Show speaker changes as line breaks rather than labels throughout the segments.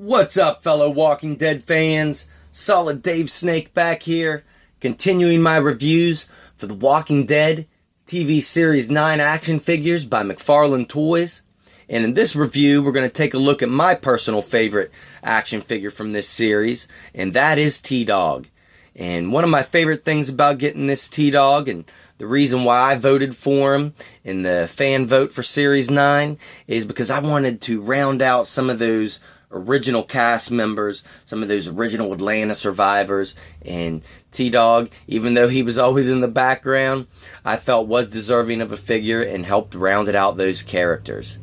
What's up, fellow Walking Dead fans? Solid Dave Snake back here, continuing my reviews for The Walking Dead TV Series 9 action figures by McFarlane Toys. And in this review, we're going to take a look at my personal favorite action figure from this series, and that is T-Dog. And one of my favorite things about getting this T-Dog, and the reason why I voted for him in the fan vote for Series 9, is because I wanted to round out some of those original cast members, some of those original Atlanta survivors, and T-Dog, even though he was always in the background, I felt was deserving of a figure and helped round it out those characters.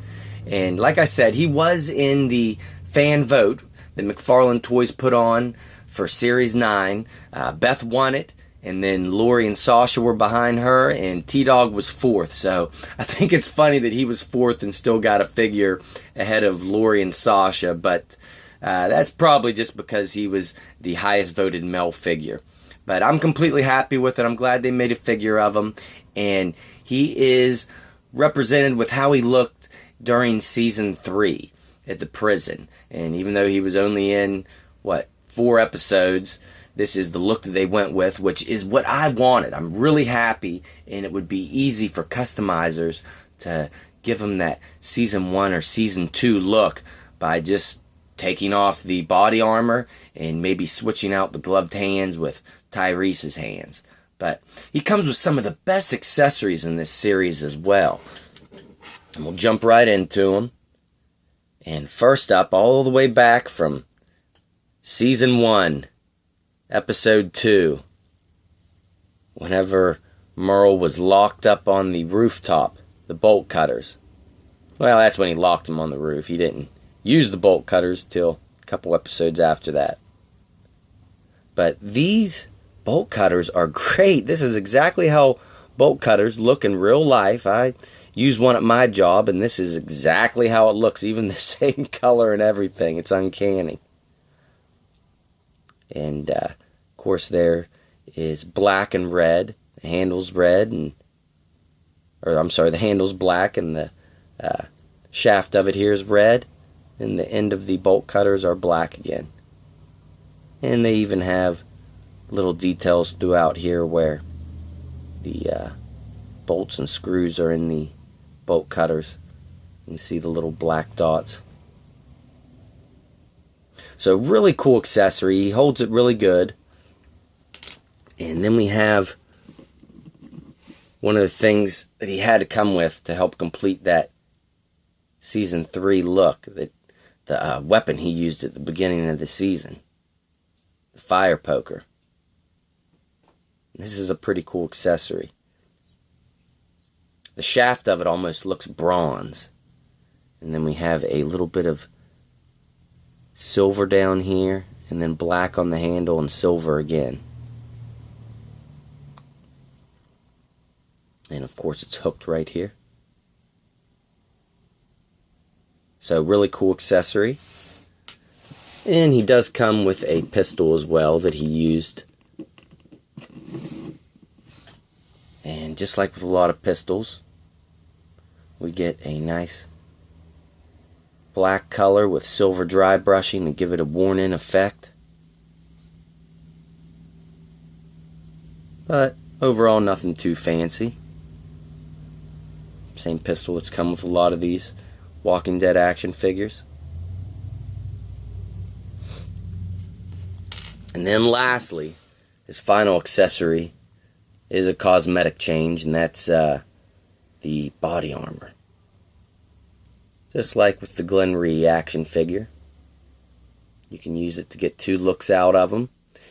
And like I said, he was in the fan vote that McFarlane Toys put on for Series 9. Beth won it, and then Lori and Sasha were behind her, and T-Dog was fourth. So I think it's funny that he was fourth and still got a figure ahead of Lori and Sasha, but that's probably just because he was the highest voted male figure. But I'm completely happy with it. I'm glad they made a figure of him, and he is represented with how he looked during Season 3 at the prison. And even though he was only in, 4 episodes, this is the look that they went with, which is what I wanted. I'm really happy, and it would be easy for customizers to give him that Season 1 or Season 2 look by just taking off the body armor and maybe switching out the gloved hands with Tyrese's hands. But he comes with some of the best accessories in this series as well. And we'll jump right into them. And first up, all the way back from Season 1, Episode 2, whenever Merle was locked up on the rooftop, the bolt cutters. Well, that's when he locked him on the roof. He didn't use the bolt cutters till a couple episodes after that. But these bolt cutters are great. This is exactly how bolt cutters look in real life. I use one at my job, and this is exactly how it looks, even the same color and everything. It's uncanny. And, of course, there is black and red. The handle's red, the handle's black, and the shaft of it here is red, and the end of the bolt cutters are black again. And they even have little details throughout here where the bolts and screws are in the bolt cutters. You can see the little black dots. So really cool accessory. He holds it really good. And then we have one of the things that he had to come with to help complete that Season 3 look. That the weapon he used at the beginning of the season. The fire poker. This is a pretty cool accessory. The shaft of it almost looks bronze. And then we have a little bit of silver down here, and then black on the handle and silver again. And of course it's hooked right here. So really cool accessory. And he does come with a pistol as well that he used. And just like with a lot of pistols, we get a nice black color with silver dry brushing to give it a worn-in effect. But overall, nothing too fancy. Same pistol that's come with a lot of these Walking Dead action figures. And then lastly, his final accessory is a cosmetic change, and that's the body armor. Just like with the Glen Rhee action figure, you can use it to get 2 looks out of him.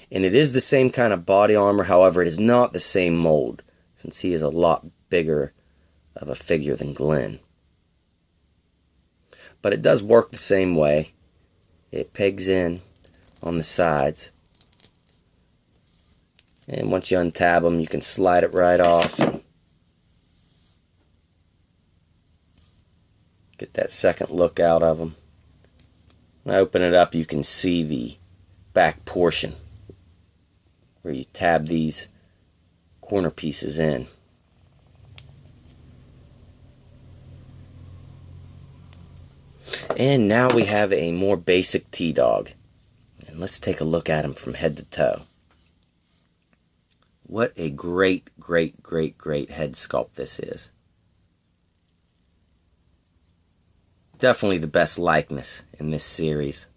And it is the same kind of body armor, however, it is not the same mold, since he is a lot bigger of a figure than Glenn. But it does work the same way. It pegs in on the sides. And once you untab them, you can slide it right off and get that second look out of them. When I open it up, you can see the back portion where you tab these corner pieces in. And now we have a more basic T-Dog. And let's take a look at him from head to toe. What a great, great, great, great head sculpt this is. Definitely the best likeness in this series,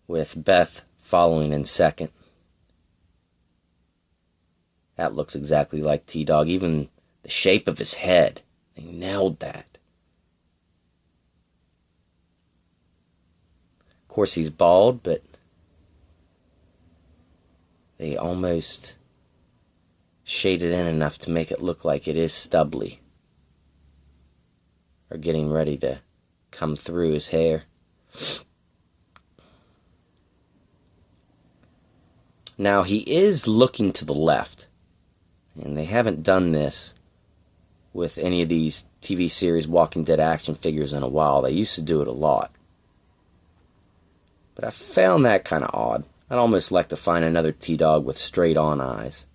with Beth following in second. That looks exactly like T-Dog. Even the shape of his head, they nailed that. Of course, he's bald, but they almost shaded in enough to make it look like it is stubbly, or getting ready to come through his hair. Now, he is looking to the left, and they haven't done this with any of these TV series Walking Dead action figures in a while. They used to do it a lot, but I found that kind of odd. I'd almost like to find another T-Dog with straight-on eyes,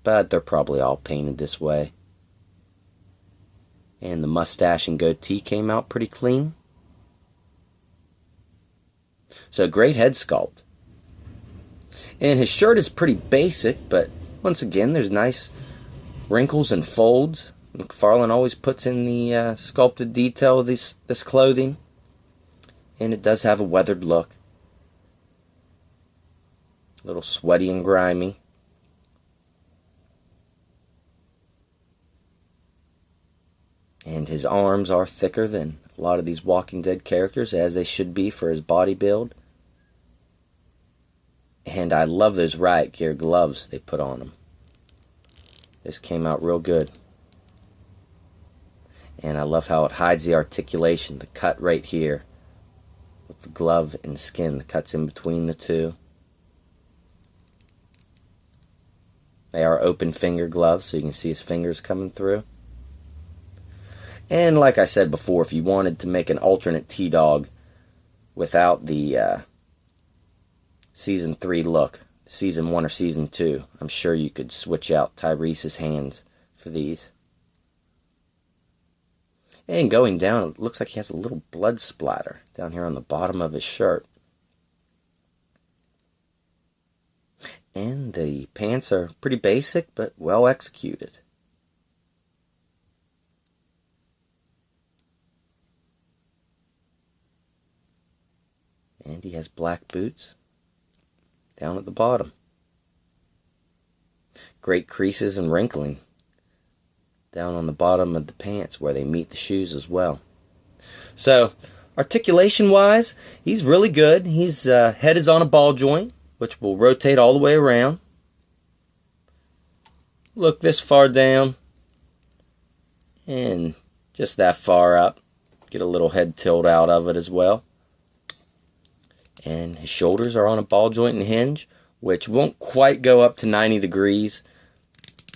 but they're probably all painted this way. And the mustache and goatee came out pretty clean. So great head sculpt. And his shirt is pretty basic, but once again, there's nice wrinkles and folds. McFarlane always puts in the sculpted detail of this clothing. And it does have a weathered look. A little sweaty and grimy. And his arms are thicker than a lot of these Walking Dead characters, as they should be for his body build. And I love those Riot Gear gloves they put on him. This came out real good. And I love how it hides the articulation, the cut right here, with the glove and skin, the cuts in between the two. They are open finger gloves, so you can see his fingers coming through. And like I said before, if you wanted to make an alternate T-Dog without the Season 3 look, Season 1 or Season 2, I'm sure you could switch out Tyrese's hands for these. And going down, it looks like he has a little blood splatter down here on the bottom of his shirt. And the pants are pretty basic, but well executed. And he has black boots down at the bottom. Great creases and wrinkling down on the bottom of the pants where they meet the shoes as well. So, articulation-wise, he's really good. His head is on a ball joint, which will rotate all the way around. Look this far down, and just that far up. Get a little head tilt out of it as well. And his shoulders are on a ball joint and hinge, which won't quite go up to 90 degrees,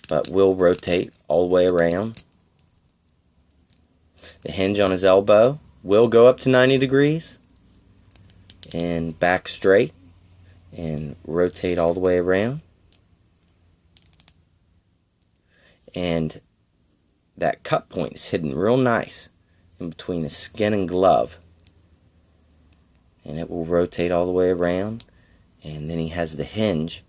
but will rotate all the way around. The hinge on his elbow will go up to 90 degrees, and back straight, and rotate all the way around. And that cut point is hidden real nice in between his skin and glove. And it will rotate all the way around. And then he has the hinge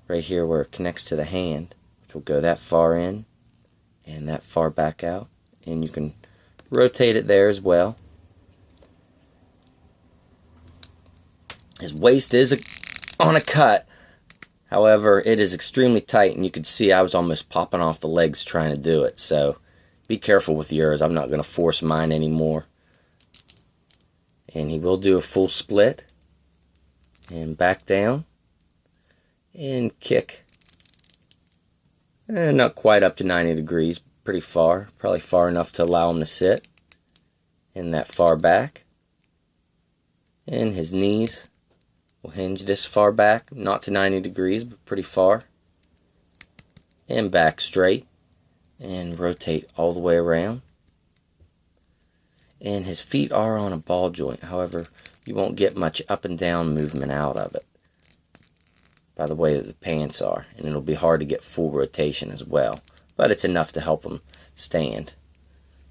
right here where it connects to the hand, which will go that far in and that far back out. And you can rotate it there as well. His waist is on a cut. However, it is extremely tight, and you can see I was almost popping off the legs trying to do it. So be careful with yours. I'm not going to force mine anymore. And he will do a full split and back down and kick. Not quite up to 90 degrees, pretty far, probably far enough to allow him to sit and that far back. And his knees will hinge this far back, not to 90 degrees, but pretty far. And back straight and rotate all the way around. And his feet are on a ball joint. However, you won't get much up and down movement out of it by the way that the pants are. And it'll be hard to get full rotation as well. But it's enough to help him stand.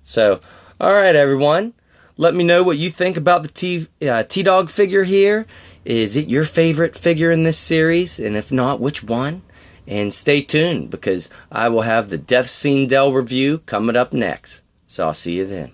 So, alright everyone, let me know what you think about the T-Dog figure here. Is it your favorite figure in this series? And if not, which one? And stay tuned, because I will have the Death Scene Dell review coming up next. So I'll see you then.